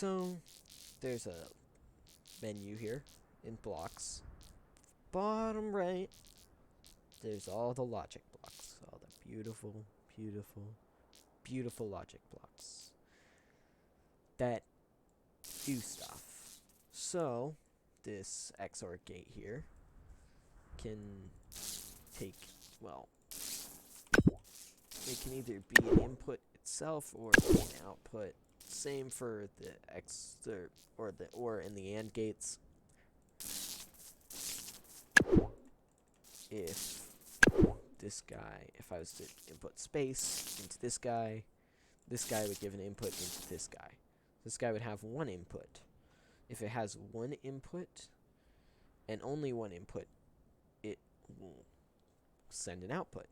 So, there's a menu here in blocks. Bottom right, there's all the logic blocks. All the beautiful, beautiful, beautiful logic blocks that do stuff. So, this XOR gate here can take, well, it can either be an input itself or be an output. Same for the XOR or the OR and the AND gates. If this guy, if I was to input space into this guy would give an input into this guy. This guy would have one input. If it has one input and only one input, it will send an output.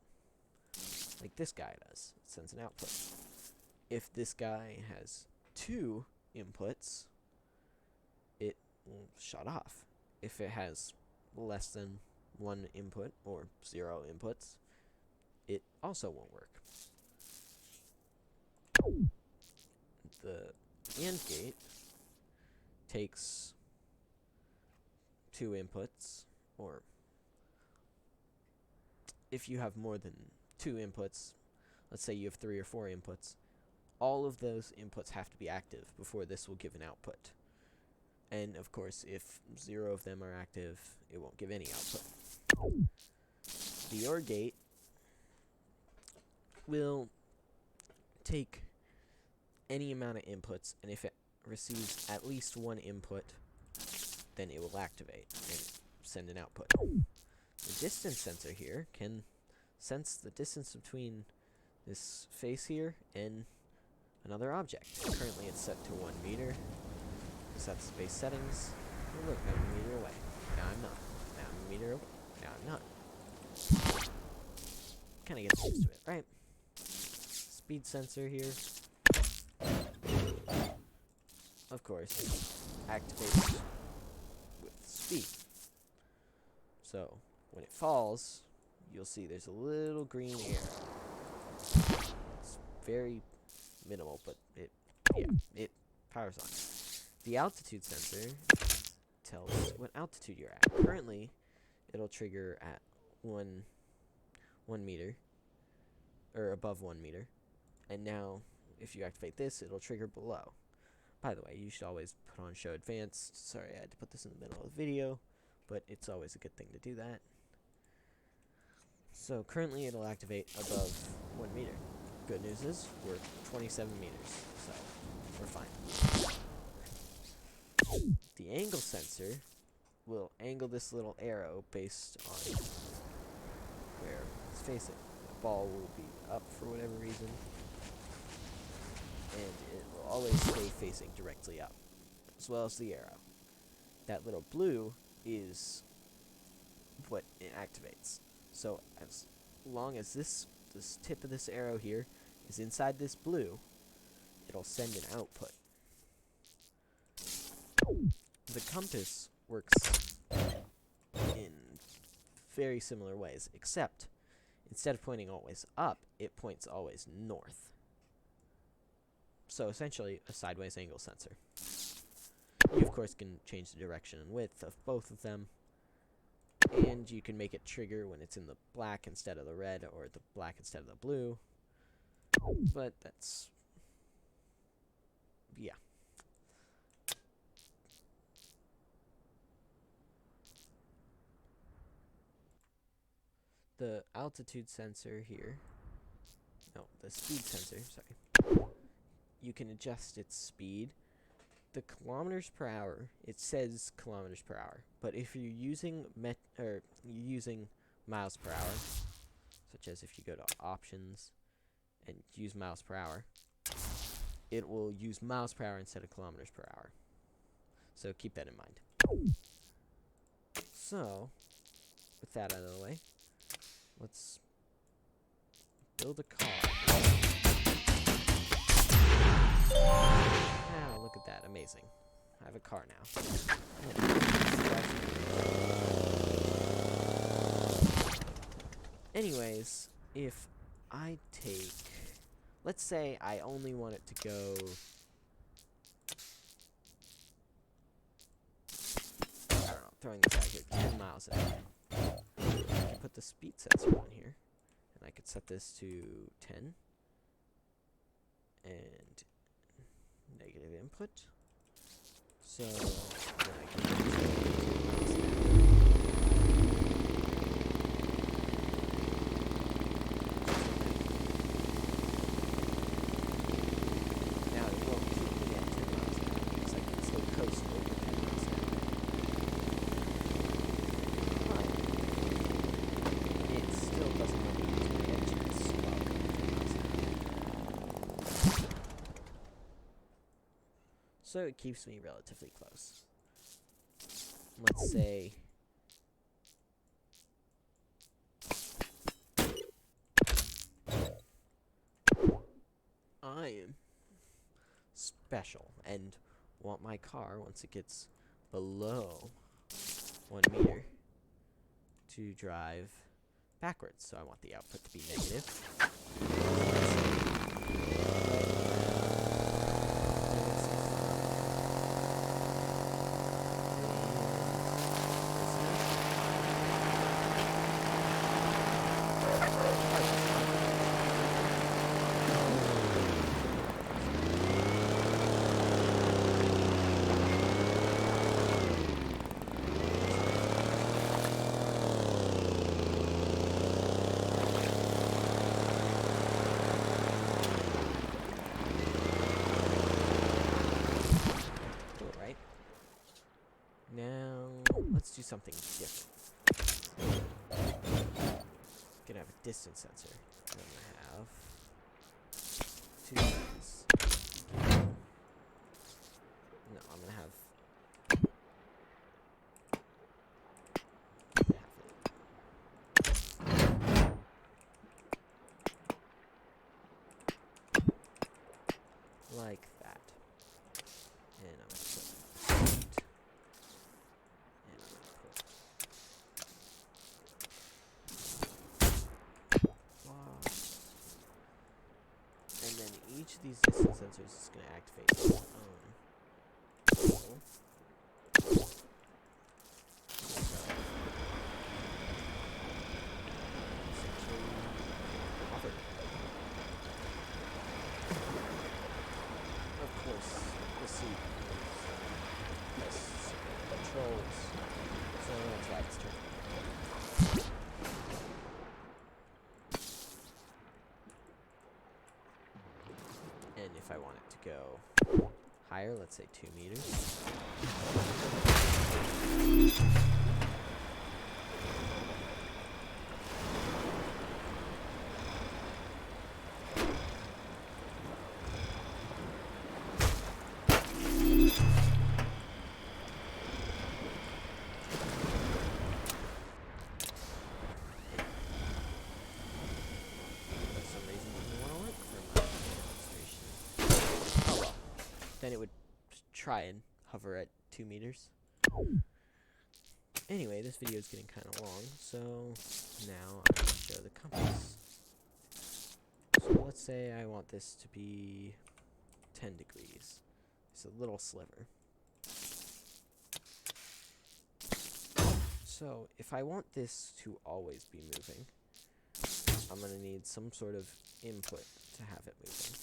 Like this guy does. It sends an output. If this guy has two inputs, it will shut off. If it has less than one input or 0 inputs, it also won't work. The AND gate takes 2 inputs, or if you have more than 2 inputs, let's say you have 3 or 4 inputs, all of those inputs have to be active before this will give an output. And of course, if 0 of them are active, it won't give any output. The OR gate will take any amount of inputs, and if it receives at least one input, then it will activate and send an output. The distance sensor here can sense the distance between this face here and another object. Currently it's set to 1 meter. Set space settings. Oh look, I'm 1 meter away. Now I'm not. Now I'm 1 meter away. Now I'm not. Kinda gets used to it, right? Speed sensor here. Of course, activates with speed. So, when it falls, you'll see there's a little green arrow. It's very minimal, but it powers on. The altitude sensor tells what altitude you're at. Currently, it'll trigger at 1 meter, or above 1 meter. And now, if you activate this, it'll trigger below. By the way, you should always put on show advanced. Sorry, I had to put this in the middle of the video, but it's always a good thing to do that. So currently it'll activate above 1 meter. Good news is we're 27 meters, so we're fine. The angle sensor will angle this little arrow based on where it's facing. The ball will be up for whatever reason, and it will always stay facing directly up, as well as the arrow. That little blue is what it activates. So as long as this tip of this arrow here is inside this blue, it'll send an output. The compass works in very similar ways, except instead of pointing always up, it points always north. So essentially a sideways angle sensor. You of course can change the direction and width of both of them, and you can make it trigger when it's in the black instead of the red, or the black instead of the blue. But that's, yeah. The altitude sensor here, no, the speed sensor, sorry. You can adjust its speed. The kilometers per hour, it says kilometers per hour, but if you're using miles per hour, such as if you go to options and use miles per hour, it will use miles per hour instead of kilometers per hour. So keep that in mind. So, with that out of the way, let's build a car. Wow, look at that. Amazing. I have a car now. Anyways, if I take... Let's say I only want it to go throwing this out here, 10 miles an hour. I can put the speed sensor on here, and I could set this to 10, and negative input. So then I can put this now it won't keep me at 10 miles an hour because I can still coast over 10 miles an hour. But it still doesn't let me get to my edges while going 10 miles an hour. So it keeps me relatively close. Let's say I am special and want my car, once it gets below 1 meter, to drive backwards. So I want the output to be negative. Let's do something different. Gonna have a distance sensor. I'm gonna have two of these. No, I'm gonna have like that. And I'm gonna put and then each of these distance sensors is going to activate its own tool. Of course, the seat has controls, so that's why it's turning. And if I want it to go higher, let's say 2 meters. Then it would try and hover at 2 meters. Anyway, this video is getting kind of long, so now I'm going to show the compass. So let's say I want this to be 10 degrees. It's a little sliver. So if I want this to always be moving, I'm going to need some sort of input to have it moving.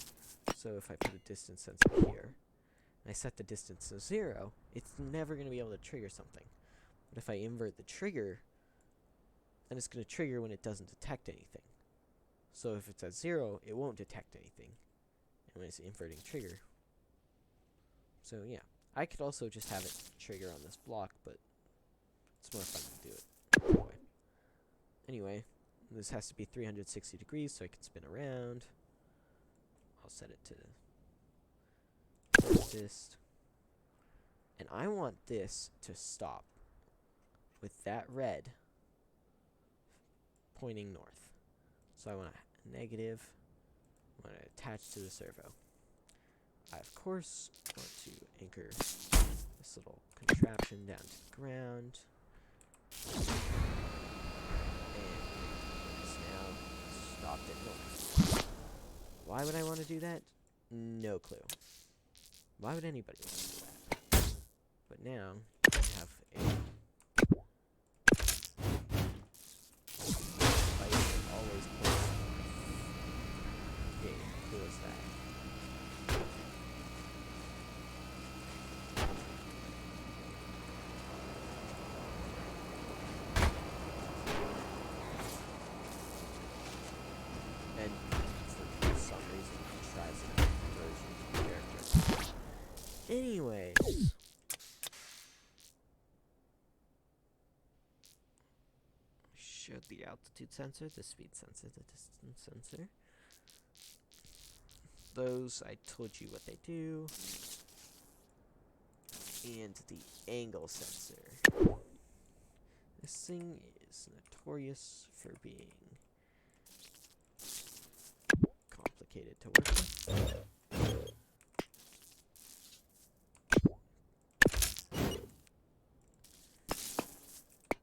So if I put a distance sensor here, and I set the distance to 0, it's never going to be able to trigger something. But if I invert the trigger, then it's going to trigger when it doesn't detect anything. So if it's at 0, it won't detect anything. And when it's inverting trigger. So yeah, I could also just have it trigger on this block, but it's more fun to do it that way. Anyway, this has to be 360 degrees so I can spin around. I'll set it to fastest. And I want this to stop with that red pointing north. So I want a negative. I want to attach to the servo. I, of course, want to anchor this little contraption down to the ground. And it's now stopped at north. Why would I want to do that? No clue. Why would anybody want to do that? But now I have a Anyways, showed the altitude sensor, the speed sensor, the distance sensor. Those, I told you what they do. And the angle sensor. This thing is notorious for being complicated to work with.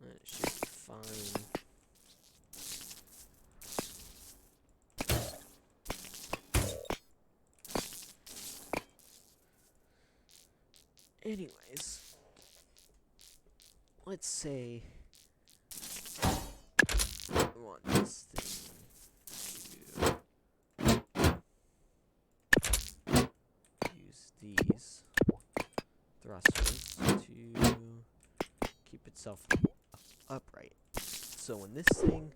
That should be fine. Anyways, let's say we want this thing to use these thrusters to keep itself upright. So when this thing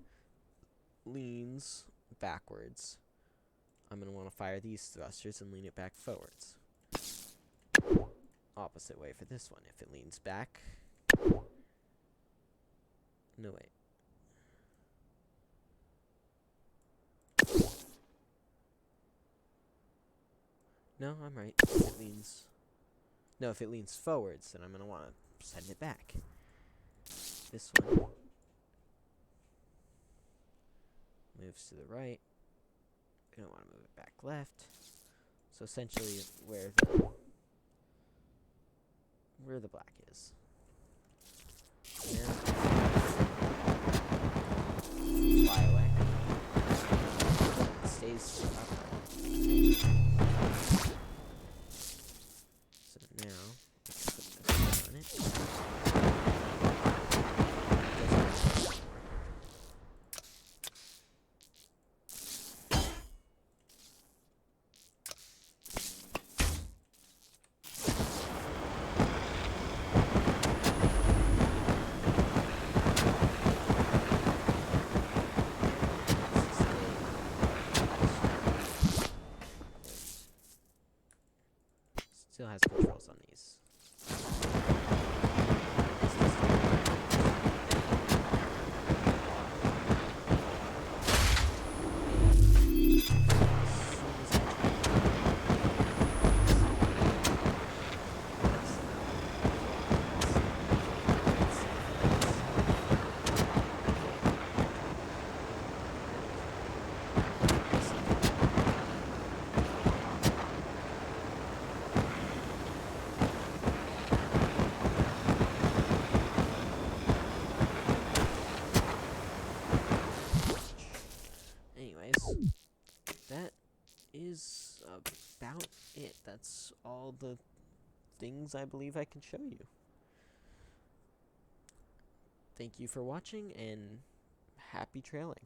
leans backwards, I'm going to want to fire these thrusters and lean it back forwards. Opposite way for this one. If it leans back... No, wait. No, I'm right. If it leans... No, if it leans forwards, then I'm going to want to send it back. This one moves to the right. I don't want to move it back left. So essentially, where the black is. And fly away. It stays upright. So now, let's put the hood on it. Still has controls on these. That is about it. That's all the things I believe I can show you. Thank you for watching, and happy trailing.